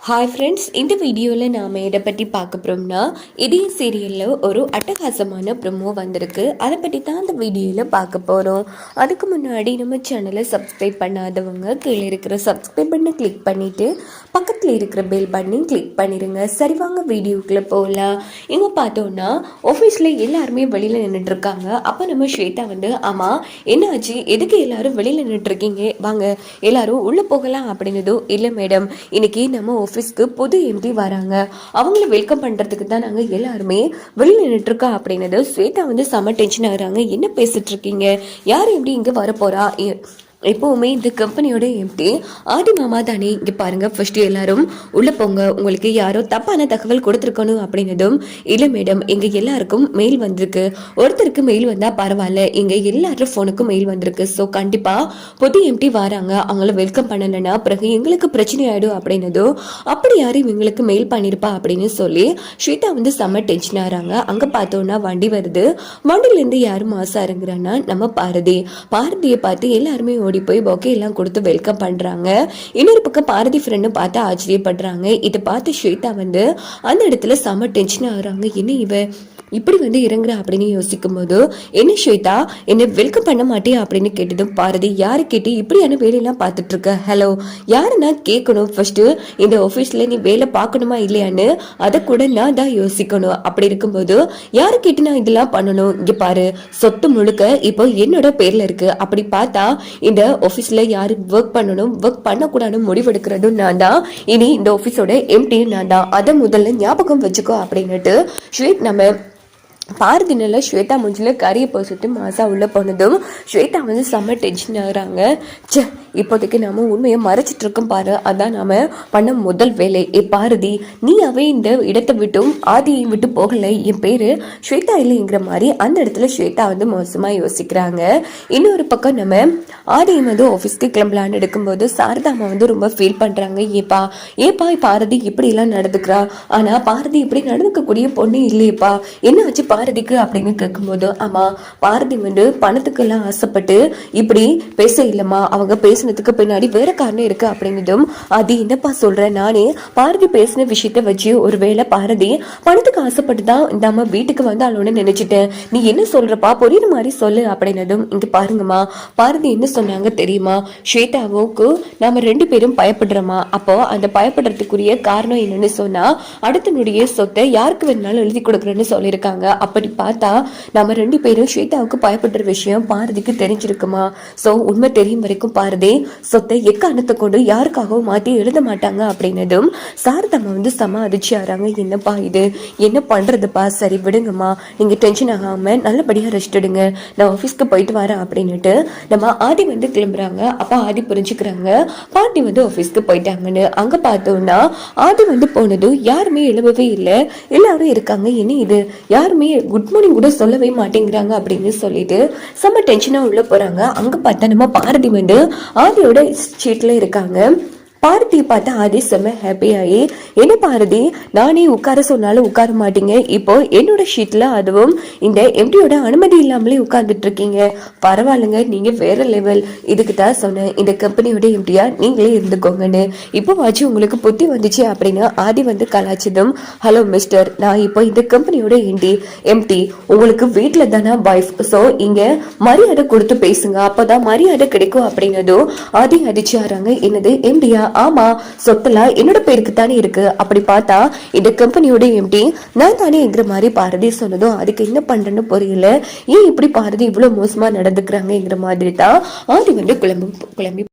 Hi friends, இந்த வீடியோவில் நாம் எதை பற்றி பார்க்க போகிறோம்னா, இதே சீரியலில் ஒரு அட்டகாசமான ப்ரொமோ வந்திருக்கு. அதை பற்றி தான் அந்த வீடியோவில் பார்க்க போகிறோம். அதுக்கு முன்னாடி நம்ம சேனலை சப்ஸ்கிரைப் பண்ணாதவங்க கீழே இருக்கிற சப்ஸ்கிரைப் பண்ணி கிளிக் பண்ணிவிட்டு பக்கத்தில் இருக்கிற பெல் பண்ணி கிளிக் பண்ணிடுங்க. சரி, வாங்க வீடியோக்குள்ளே போகலாம். இங்கே பார்த்தோன்னா ஆஃபீஸில் எல்லாருமே வெளியில் நின்றுட்டுருக்காங்க. அப்போ நம்ம ஸ்வேதா ஆமாம் என்ன ஆச்சு, எதுக்கு எல்லாரும் வெளியில் நின்றுட்டுருக்கீங்க, வாங்க எல்லாரும் உள்ளே போகலாம் அப்படின்னதும், இல்லை மேடம், இன்னைக்கு நம்ம ஆஃபீஸ்க்கு புது எம்டி வராங்க, அவங்கள வெல்கம் பண்ணுறதுக்கு தான் நாங்கள் எல்லாருமே வெளியில் நின்றுட்டுருக்கோம் அப்படின்னது ஸ்வேதா செம டென்ஷன் ஆகுறாங்க. என்ன பேசிட்டு இருக்கீங்க, யார் எப்படி இங்கே வரப்போறா, எப்போவுமே இந்த கம்பெனியோட எம்டி ஆதி மாமா தானே, இங்கே பாருங்கள் ஃபர்ஸ்ட் எல்லாரும் உள்ளே போங்க, உங்களுக்கு யாரோ தப்பான தகவல் கொடுத்துருக்கணும் அப்படின்னதும், இல்லை மேடம் எங்கள் எல்லாருக்கும் மெயில் வந்திருக்கு, ஒருத்தருக்கு மெயில் வந்தால் பரவாயில்ல, எங்கள் எல்லாரும் ஃபோனுக்கும் மெயில் வந்திருக்கு, ஸோ கண்டிப்பாக புது எம்டி வராங்க, அவங்கள வெல்கம் பண்ணலைன்னா பிறகு எங்களுக்கு பிரச்சனை ஆகிடும் அப்படின்னதும், அப்படி யாரும் எங்களுக்கு மெயில் பண்ணியிருப்பா அப்படின்னு சொல்லி ஸ்வேதா செம்ம டென்ஷன் ஆகிறாங்க. அங்கே பார்த்தோன்னா வண்டி வருது, வண்டியிலேருந்து யாரும் மாசா இருங்கிறான்னா நம்ம பாரதியை பார்த்து எல்லாருமே ஓடி போய் பொக்கே எல்லாம் கொடுத்து வெல்கம் பண்றாங்க. இன்னொரு பக்கம் பாரதி ஃப்ரெண்டு பார்த்து ஆச்சரியப்படுறாங்க. இதை பார்த்து ஸ்வேதா அந்த இடத்துல செம டென்ஷன் ஆகுறாங்க. என்ன இவ இப்படி இறங்குற அப்படின்னு யோசிக்கும் போது, என்ன ஸ்வேதா என்ன வெல்கம் பண்ண மாட்டியா அப்படின்னு கேட்டதும் பாரதி, யாரு கேட்டு இப்படியான வேலையெல்லாம் பார்த்துட்டு இருக்க, ஹலோ யாருன்னா கேட்கணும், ஃபர்ஸ்ட் இந்த ஆஃபீஸ்ல நீ வேலை பார்க்கணுமா இல்லையான்னு அதை கூட நான் தான் யோசிக்கணும், அப்படி இருக்கும்போது யாரு கேட்டு நான் இதெல்லாம் பண்ணணும், இங்க பாரு சொத்து முழுக்க இப்போ என்னோட பேர்ல இருக்கு, அப்படி பார்த்தா இந்த ஆஃபீஸ்ல யாரு ஒர்க் பண்ணணும் ஒர்க் பண்ணக்கூடாதுன்னு முடிவெடுக்கிறதும் நான் தான், இனி இந்த ஆஃபீஸோட எம்டியும் நான் தான், அதை முதல்ல ஞாபகம் வச்சுக்கோ அப்படின்னுட்டு ஸ்வேத் நம்ம பாரதினால ஸ்வேதா மூஞ்சில் கறியை போசிட்டு மாசா உள்ள போனதும் ஸ்வேதா செம்ம டென்ஷன் ஆகுறாங்க. இப்போதைக்கு நாம உண்மையை மறைச்சிட்டு இருக்கோம் பாரு, அதான் நாம பண்ண முதல் வேலை. பாரதி, நீ இந்த இடத்தை விட்டும் ஆதியை விட்டு போகலை, என் பேரு ஸ்வேதா இல்லைங்கிற மாதிரி அந்த இடத்துல ஸ்வேதா மோசமா யோசிக்கிறாங்க. இன்னொரு பக்கம் நம்ம ஆதியும் ஆஃபீஸ்க்கு கிளம்பலான்னு எடுக்கும்போது சாரதாமா ரொம்ப ஃபீல் பண்றாங்க. ஏப்பா பாரதி இப்படி எல்லாம் நடந்துக்கிறா, ஆனா பாரதி இப்படி நடந்துக்கக்கூடிய பொண்ணு இல்லையப்பா, என்ன ஆச்சு பாரதிக்கு அப்படின்னு கேட்கும்போது, ஆமா பாரதி பணத்துக்கெல்லாம் ஆசைப்பட்டு இப்படி பேச இல்லம்மா, அவங்க பேசினதுக்கு பின்னாடி வேற காரணம் இருக்கு அப்படின்னதும், அது என்னப்பா சொல்ற, நானே பாரதி பேசின விஷயத்த வச்சு ஒருவேளை பாரதி பணத்துக்கு ஆசைப்பட்டு தான் இந்த அம்மா வீட்டுக்கு வந்தாலும்னு நினைச்சிட்டேன், நீ என்ன சொல்றப்பா புரியுற மாதிரி சொல்லு அப்படின்னதும், இங்க பாருங்கம்மா பாரதி என்ன சொன்னாங்க தெரியுமா, ஸ்வேதாவுக்கு நாம 2 பேரும் பயப்படுறோமா, அப்போ அந்த பயப்படுறதுக்குரிய காரணம் என்னன்னு சொன்னா அடுத்தனுடைய சொத்தை யாருக்கு வேணாலும் எழுதி கொடுக்குறேன்னு சொல்லியிருக்காங்க, அப்படி பார்த்தா நம்ம 2 பேரும் ஸ்வேதாவுக்கு பயப்படுற விஷயம் பாரதிக்கு தெரிஞ்சிருக்குமா, சோ உண்மை தெரியும் வரைக்கும் பாரதி சொத்தை எக்காரணத்தை கொண்டு யாருக்காகவும் மாத்தி எழுத மாட்டாங்க அப்படின்னதும் சாரதம்மா செம அதிர்ச்சி ஆறாங்க. என்னப்பா இது, என்ன பண்றதுப்பா, சரி விடுங்கம்மா, நீங்க டென்ஷன் ஆகாம நல்லபடியா ரெஸ்ட் எடுங்க, நான் ஆஃபீஸ்க்கு போயிட்டு வரேன் அப்படின்னுட்டு நம்ம ஆதி கிளம்புறாங்க. அப்ப ஆதி புரிஞ்சுக்கிறாங்க பாட்டி ஆஃபீஸ்க்கு போயிட்டாங்கன்னு. அங்க பார்த்தோம்னா ஆதி போனதும் யாருமே எழுவவே இல்லை, எல்லாரும் இருக்காங்க, என்ன இது யாருமே குட் மார்னிங் கூட சொல்லவே மாட்டேங்கிறாங்க அப்படின்னு சொல்லிட்டு செம்ம டென்ஷனா உள்ள போறாங்க. அங்க பார்த்தா நம்ம பாரதி ஆதியோட சீட்ல இருக்காங்க. பாரதியை பார்த்து ஆதி செம்ம ஹாப்பி ஆகி, என்ன பாரதி நானே உட்கார சொன்னாலும் உட்கார மாட்டீங்க, இப்போ என்னோட ஷீட்ல அதுவும் இந்த எம்டியோட அனுமதி இல்லாமலே உட்கார்ந்துட்டு இருக்கீங்க, பரவாயில்லைங்க நீங்க வேற லெவல், இதுக்கு தான் சொன்னேன் இந்த கம்பெனியோட எம்டியா நீங்களே இருந்துக்கோங்கன்னு, இப்போ வாச்சு உங்களுக்கு புத்தி வந்துச்சு அப்படின்னு ஆதி கலாச்சதும், ஹலோ மிஸ்டர், நான் இப்போ இந்த கம்பெனியோட எம்டி, உங்களுக்கு வீட்டுல தானே வைஃப், ஸோ இங்க மரியாதை கொடுத்து பேசுங்க, அப்போதான் மரியாதை கிடைக்கும் அப்படின்னதும் ஆதி அதிர்ச்சி ஆறாங்க. என்னது எம்டியா, ஆமா சொத்தெல்லாம் என்னோட பேருக்கு தானே இருக்கு, அப்படி பார்த்தா இந்த கம்பெனியோட எம்டி நான் தானே என்கிற மாதிரி பாரதி சொன்னதும் அதுக்கு என்ன பண்றேன்னு புரியல, ஏன் இப்படி பாரதி இவ்வளவு மோசமா நடந்துக்கிறாங்கங்கிற மாதிரி தான் ஆதி கிளம்பி